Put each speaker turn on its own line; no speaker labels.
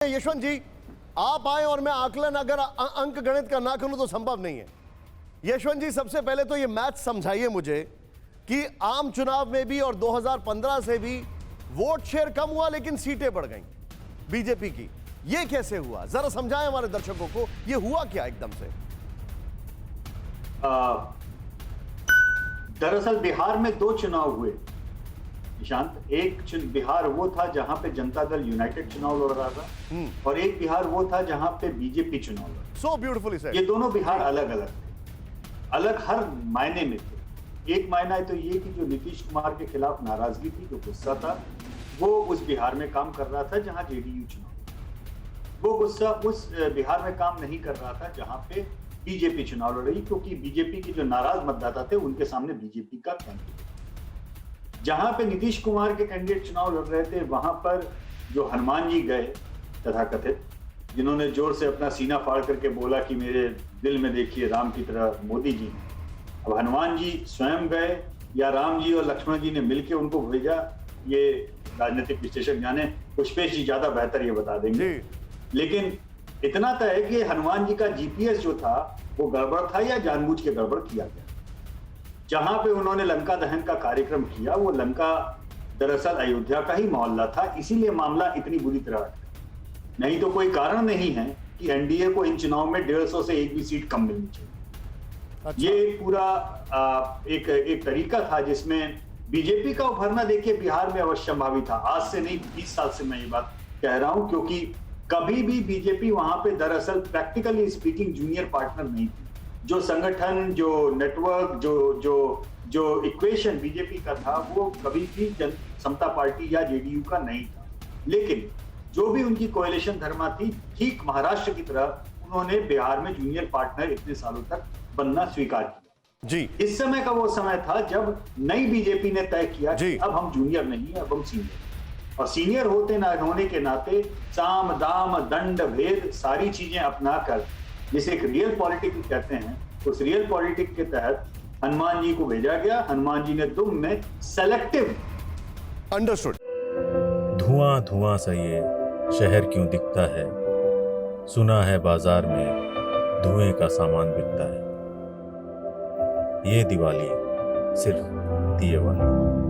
यशवंत जी, आप आए और मैं आकलन अगर अंक गणित का ना करूं तो संभव नहीं है। यशवंत जी, सबसे पहले तो ये मैथ समझाइए मुझे कि आम चुनाव में भी और 2015 से भी वोट शेयर कम हुआ लेकिन सीटें बढ़ गई बीजेपी की। ये कैसे हुआ, जरा समझाएं हमारे दर्शकों को, ये हुआ क्या एकदम से?
दरअसल बिहार में दो चुनाव हुए निशांत। एक बिहार वो था जहां पे जनता दल यूनाइटेड चुनाव लड़ रहा था और एक बिहार वो था जहां पे बीजेपी चुनाव लड़ रहा था।
सो ब्यूटीफुली सेड।
ये दोनों बिहार अलग अलग थे, अलग हर मायने में थे। एक मायना तो ये कि जो नीतीश कुमार के खिलाफ नाराजगी थी, जो गुस्सा था, वो उस बिहार में काम कर रहा था जहां जेडीयू चुनाव। वो गुस्सा उस बिहार में काम नहीं कर रहा था जहां पे बीजेपी चुनाव लड़ रही, क्योंकि बीजेपी के जो नाराज मतदाता थे उनके सामने बीजेपी का कैंडिडेट। जहां पे नीतीश कुमार के कैंडिडेट चुनाव लड़ रहे थे, वहां पर जो हनुमान जी गए तथाकथित, जिन्होंने जोर से अपना सीना फाड़ करके बोला कि मेरे दिल में देखिए राम की तरह मोदी जी। अब हनुमान जी स्वयं गए या राम जी और लक्ष्मण जी ने मिलकर उनको भेजा, ये राजनीतिक विश्लेषक जाने, पुष्पेश जी ज्यादा बेहतर ये बता देंगे। लेकिन इतना तय है कि हनुमान जी का जीपीएस जो था वो गड़बड़ था या जानबूझ के गड़बड़ किया गया। जहां पे उन्होंने लंका दहन का कार्यक्रम किया, वो लंका दरअसल अयोध्या का ही मोहल्ला था, इसीलिए मामला इतनी बुरी तरह अटका। नहीं तो कोई कारण नहीं है कि एनडीए को इन चुनाव में 150 से एक भी सीट कम मिलनी चाहिए। अच्छा। ये पूरा एक तरीका था जिसमें बीजेपी का उभरना देखिए बिहार में अवश्य संभावित था। आज से नहीं, 20 साल से मैं ये बात कह रहा हूं, क्योंकि कभी भी बीजेपी वहां पे दरअसल प्रैक्टिकली स्पीकिंग जूनियर पार्टनर नहीं थी। जो संगठन, जो नेटवर्क, जो इक्वेशन बीजेपी का था, वो कभी भी जन समता पार्टी या जेडीयू का नहीं था। लेकिन जो भी उनकी कोएलिशन धर्मा थी, ठीक महाराष्ट्र की तरह उन्होंने बिहार में जूनियर पार्टनर इतने सालों तक बनना स्वीकार किया
जी।
इस समय का वो समय था जब नई बीजेपी ने तय किया कि अब हम जूनियर नहीं है, अब हम सीनियर। और सीनियर होने के नाते साम दाम दंड भेद सारी चीजें अपनाकर, जिसे एक रियल पॉलिटिक्स कहते हैं, उस रियल पॉलिटिक्स के तहत हनुमान जी को भेजा गया। हनुमान जी ने दुम में सेलेक्टिव
अंडरस्टूड।
धुआं धुआं सा ये शहर क्यों दिखता है, सुना है बाजार में धुएं का सामान बिकता है। ये दिवाली सिर्फ दिए वाली।